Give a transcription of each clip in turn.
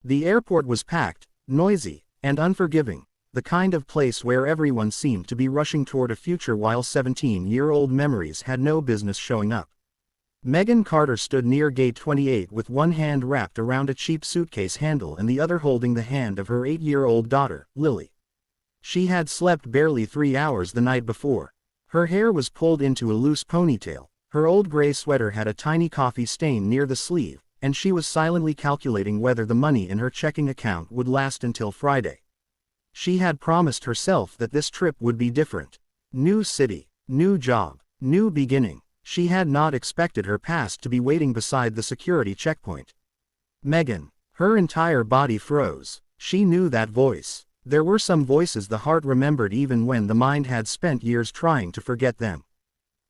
The airport was packed, noisy, and unforgiving, the kind of place where everyone seemed to be rushing toward a future while 17-year-old memories had no business showing up. Megan Carter stood near gate 28 with one hand wrapped around a cheap suitcase handle and the other holding the hand of her 8-year-old daughter, Lily. She had slept barely 3 hours the night before. Her hair was pulled into a loose ponytail, her old gray sweater had a tiny coffee stain near the sleeve, and she was silently calculating whether the money in her checking account would last until Friday. She had promised herself that this trip would be different. New city, new job, new beginning. She had not expected her past to be waiting beside the security checkpoint. Megan. Her entire body froze. She knew that voice. There were some voices the heart remembered even when the mind had spent years trying to forget them.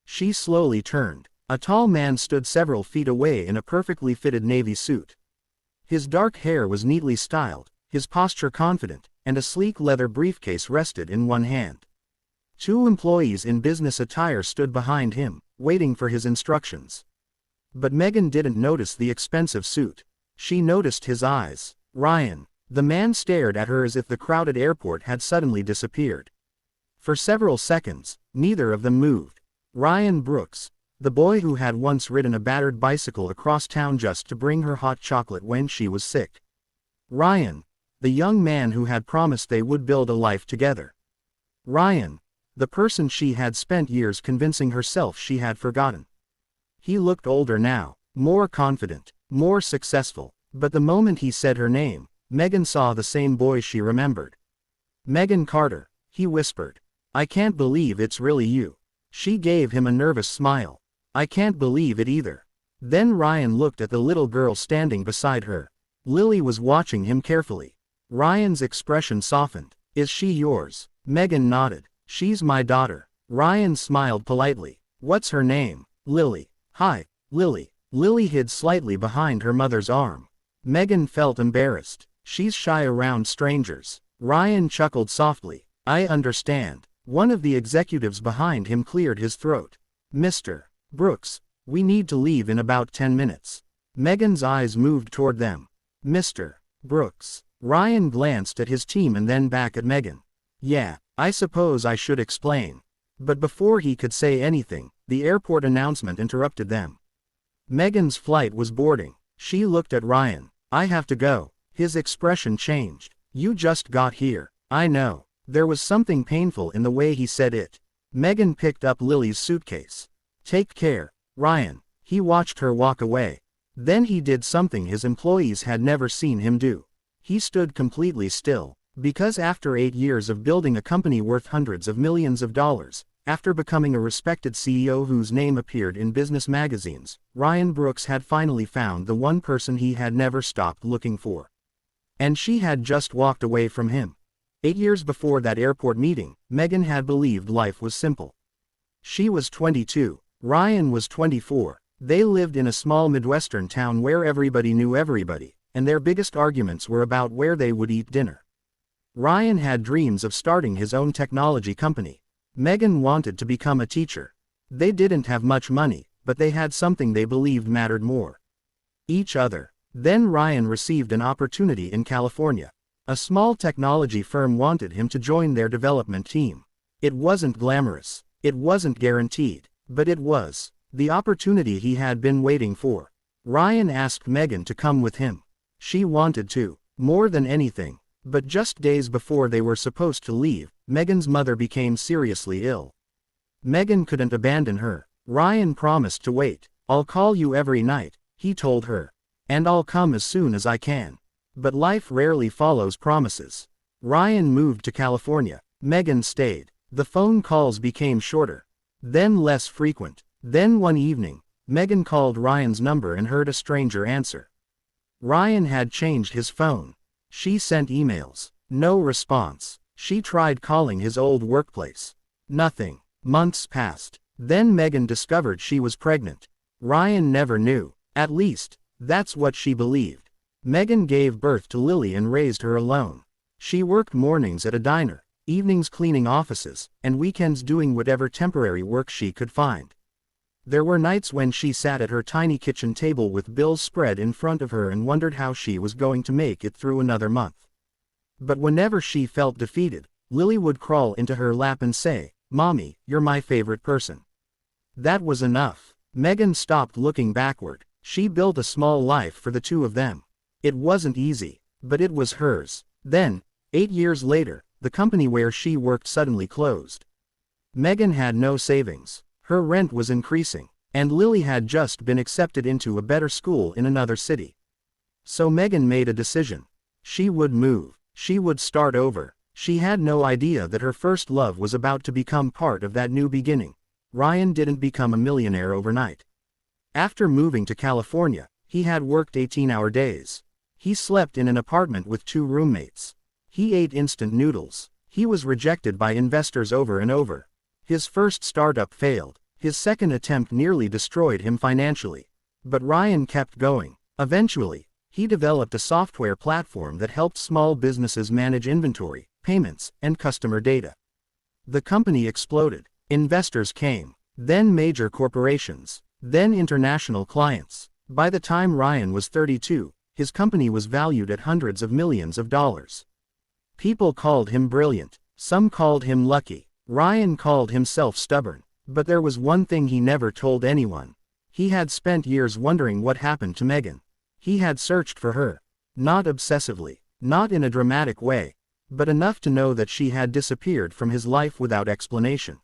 She slowly turned. A tall man stood several feet away in a perfectly fitted navy suit. His dark hair was neatly styled, his posture confident, and a sleek leather briefcase rested in one hand. 2 employees in business attire stood behind him, waiting for his instructions. But Megan didn't notice the expensive suit. She noticed his eyes. Ryan. The man stared at her as if the crowded airport had suddenly disappeared. For several seconds, neither of them moved. Ryan Brooks, the boy who had once ridden a battered bicycle across town just to bring her hot chocolate when she was sick. Ryan, the young man who had promised they would build a life together. Ryan, the person she had spent years convincing herself she had forgotten. He looked older now, more confident, more successful, but the moment he said her name, Megan saw the same boy she remembered. Megan Carter, he whispered. I can't believe it's really you. She gave him a nervous smile. I can't believe it either. Then Ryan looked at the little girl standing beside her. Lily was watching him carefully. Ryan's expression softened. Is she yours? Megan nodded. She's my daughter. Ryan smiled politely. What's her name? Lily. Hi, Lily. Lily hid slightly behind her mother's arm. Megan felt embarrassed. She's shy around strangers. Ryan chuckled softly. I understand. One of the executives behind him cleared his throat. Mr. Brooks, we need to leave in about 10 minutes. Megan's eyes moved toward them. Mr. Brooks. Ryan glanced at his team and then back at Megan. Yeah, I suppose I should explain. But before he could say anything, the airport announcement interrupted them. Megan's flight was boarding. She looked at Ryan. I have to go. His expression changed. You just got here. I know. There was something painful in the way he said it. Megan picked up Lily's suitcase. Take care, Ryan. He watched her walk away. Then he did something his employees had never seen him do. He stood completely still. Because after 8 years of building a company worth hundreds of millions of dollars, after becoming a respected CEO whose name appeared in business magazines, Ryan Brooks had finally found the one person he had never stopped looking for. And she had just walked away from him. 8 years before that airport meeting, Megan had believed life was simple. She was 22. Ryan was 24. They lived in a small Midwestern town where everybody knew everybody, and their biggest arguments were about where they would eat dinner. Ryan had dreams of starting his own technology company. Megan wanted to become a teacher. They didn't have much money, but they had something they believed mattered more. Each other. Then Ryan received an opportunity in California. A small technology firm wanted him to join their development team. It wasn't glamorous. It wasn't guaranteed. But it was the opportunity he had been waiting for. Ryan asked Megan to come with him. She wanted to, more than anything. But just days before they were supposed to leave, Megan's mother became seriously ill. Megan couldn't abandon her. Ryan promised to wait. I'll call you every night, he told her. And I'll come as soon as I can. But life rarely follows promises. Ryan moved to California. Megan stayed. The phone calls became shorter. Then less frequent. Then one evening, Megan called Ryan's number and heard a stranger answer. Ryan had changed his phone. She sent emails. No response. She tried calling his old workplace. Nothing. Months passed. Then Megan discovered she was pregnant. Ryan never knew. At least, that's what she believed. Megan gave birth to Lily and raised her alone. She worked mornings at a diner, evenings cleaning offices, and weekends doing whatever temporary work she could find. There were nights when she sat at her tiny kitchen table with bills spread in front of her and wondered how she was going to make it through another month. But whenever she felt defeated, Lily would crawl into her lap and say, "Mommy, you're my favorite person." That was enough. Megan stopped looking backward. She built a small life for the two of them. It wasn't easy, but it was hers. Then, 8 years later, the company where she worked suddenly closed. Megan had no savings. Her rent was increasing, and Lily had just been accepted into a better school in another city. So Megan made a decision. She would move. She would start over. She had no idea that her first love was about to become part of that new beginning. Ryan didn't become a millionaire overnight. After moving to California, he had worked 18-hour days. He slept in an apartment with 2 roommates. He ate instant noodles. He was rejected by investors over and over. His first startup failed. His second attempt nearly destroyed him financially. But Ryan kept going. Eventually, he developed a software platform that helped small businesses manage inventory, payments, and customer data. The company exploded. Investors came. Then major corporations. Then international clients. By the time Ryan was 32, his company was valued at hundreds of millions of dollars. People called him brilliant. Some called him lucky. Ryan called himself stubborn. But there was one thing he never told anyone. He had spent years wondering what happened to Megan. He had searched for her. Not obsessively. Not in a dramatic way. But enough to know that she had disappeared from his life without explanation.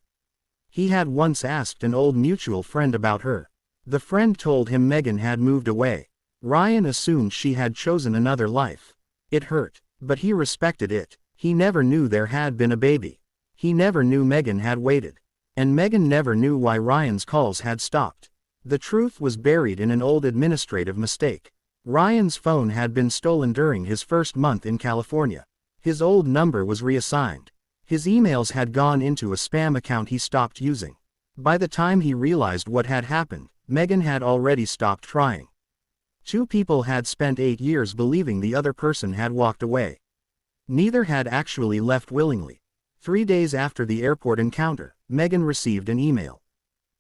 He had once asked an old mutual friend about her. The friend told him Megan had moved away. Ryan assumed she had chosen another life. It hurt, but he respected it. He never knew there had been a baby. He never knew Megan had waited. And Megan never knew why Ryan's calls had stopped. The truth was buried in an old administrative mistake. Ryan's phone had been stolen during his first month in California. His old number was reassigned. His emails had gone into a spam account he stopped using. By the time he realized what had happened, Megan had already stopped trying. 2 people had spent 8 years believing the other person had walked away. Neither had actually left willingly. 3 days after the airport encounter, Megan received an email.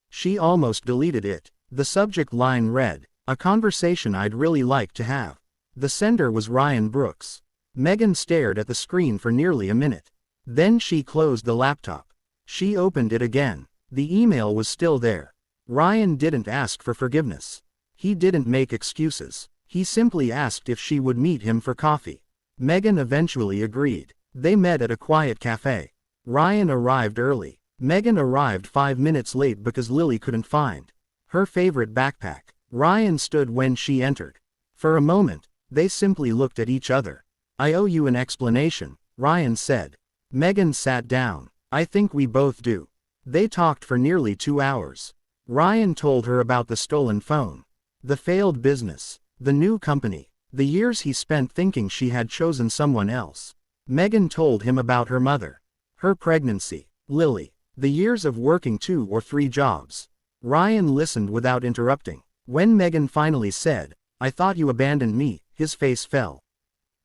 She almost deleted it. The subject line read, "A conversation I'd really like to have." The sender was Ryan Brooks. Megan stared at the screen for nearly a minute. Then she closed the laptop. She opened it again. The email was still there. Ryan didn't ask for forgiveness. He didn't make excuses. He simply asked if she would meet him for coffee. Megan eventually agreed. They met at a quiet cafe. Ryan arrived early. Megan arrived 5 minutes late because Lily couldn't find her favorite backpack. Ryan stood when she entered. For a moment, they simply looked at each other. "I owe you an explanation," Ryan said. Megan sat down. "I think we both do." They talked for nearly 2 hours. Ryan told her about the stolen phone, the failed business, the new company, the years he spent thinking she had chosen someone else. Megan told him about her mother, her pregnancy, Lily, the years of working 2 or 3 jobs. Ryan listened without interrupting. When Megan finally said, "I thought you abandoned me," his face fell.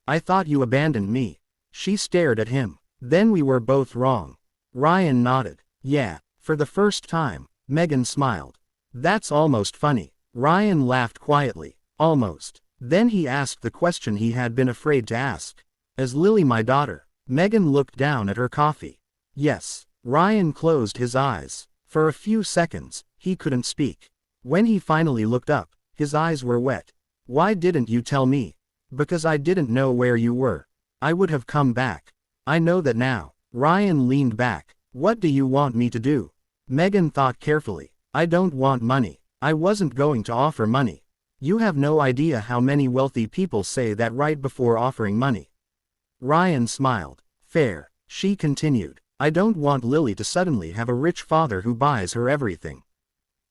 "I thought you abandoned me." She stared at him. "Then we were both wrong." Ryan nodded. "Yeah." For the first time, Megan smiled. "That's almost funny." Ryan laughed quietly. "Almost." Then he asked the question he had been afraid to ask. "Is Lily my daughter?" Megan looked down at her coffee. "Yes." Ryan closed his eyes. For a few seconds, he couldn't speak. When he finally looked up, his eyes were wet. "Why didn't you tell me?" "Because I didn't know where you were. I would have come back. I know that now." Ryan leaned back. "What do you want me to do?" Megan thought carefully. "I don't want money. I wasn't going to offer money. You have no idea how many wealthy people say that right before offering money." Ryan smiled. "Fair." She continued. "I don't want Lily to suddenly have a rich father who buys her everything.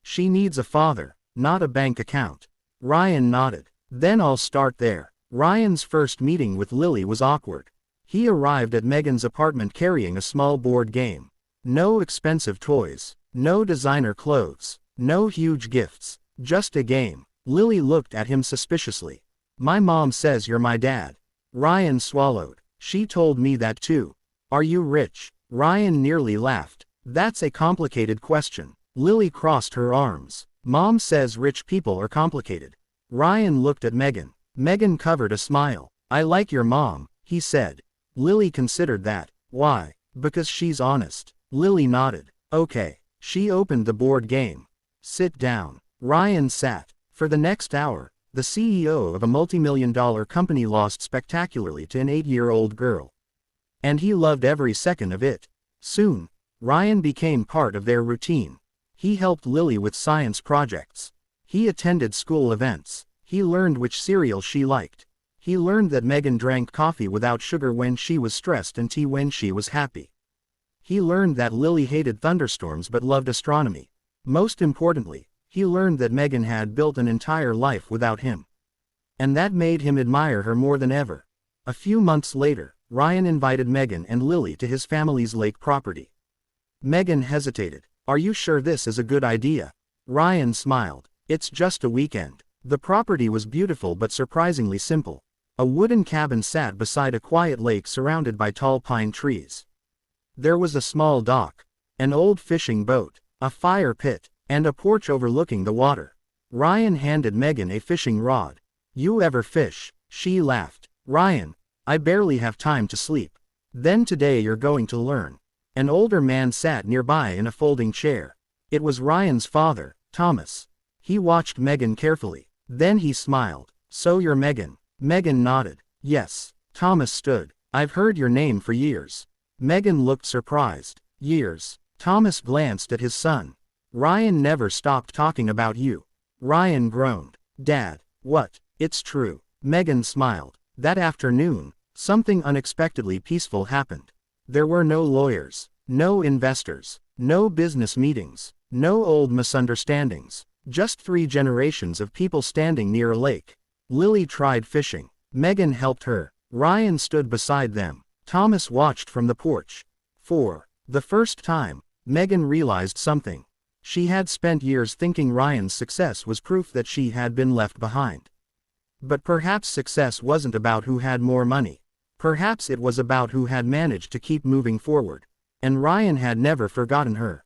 She needs a father, not a bank account." Ryan nodded. "Then I'll start there." Ryan's first meeting with Lily was awkward. He arrived at Megan's apartment carrying a small board game. No expensive toys. No designer clothes. No huge gifts. Just a game. Lily looked at him suspiciously. "My mom says you're my dad." Ryan swallowed. "She told me that too." "Are you rich?" Ryan nearly laughed. "That's a complicated question." Lily crossed her arms. Mom says rich people are complicated. Ryan looked at Megan. Megan covered a smile. I like your mom, he said. Lily considered that. Why? Because she's honest. Lily nodded. Okay. She opened the board game. Sit down. Ryan sat. For the next hour, the CEO of a multi-million-dollar company lost spectacularly to an 8-year-old girl. And he loved every second of it. Soon, Ryan became part of their routine. He helped Lily with science projects. He attended school events. He learned which cereal she liked. He learned that Megan drank coffee without sugar when she was stressed and tea when she was happy. He learned that Lily hated thunderstorms but loved astronomy. Most importantly, he learned that Megan had built an entire life without him. And that made him admire her more than ever. A few months later, Ryan invited Megan and Lily to his family's lake property. Megan hesitated. Are you sure this is a good idea? Ryan smiled. It's just a weekend. The property was beautiful but surprisingly simple. A wooden cabin sat beside a quiet lake surrounded by tall pine trees. There was a small dock, an old fishing boat, a fire pit, and a porch overlooking the water. Ryan handed Megan a fishing rod. You ever fish? She laughed. Ryan, I barely have time to sleep. Then today you're going to learn. An older man sat nearby in a folding chair. It was Ryan's father, Thomas. He watched Megan carefully. Then he smiled. So you're Megan. Megan nodded. Yes. Thomas stood. I've heard your name for years. Megan looked surprised. Years. Thomas glanced at his son. Ryan never stopped talking about you. Ryan groaned. Dad, what? It's true. Megan smiled. That afternoon, something unexpectedly peaceful happened. There were no lawyers, no investors, no business meetings, no old misunderstandings, just 3 generations of people standing near a lake. Lily tried fishing. Megan helped her. Ryan stood beside them. Thomas watched from the porch. For the first time, Megan realized something. She had spent years thinking Ryan's success was proof that she had been left behind. But perhaps success wasn't about who had more money. Perhaps it was about who had managed to keep moving forward. And Ryan had never forgotten her.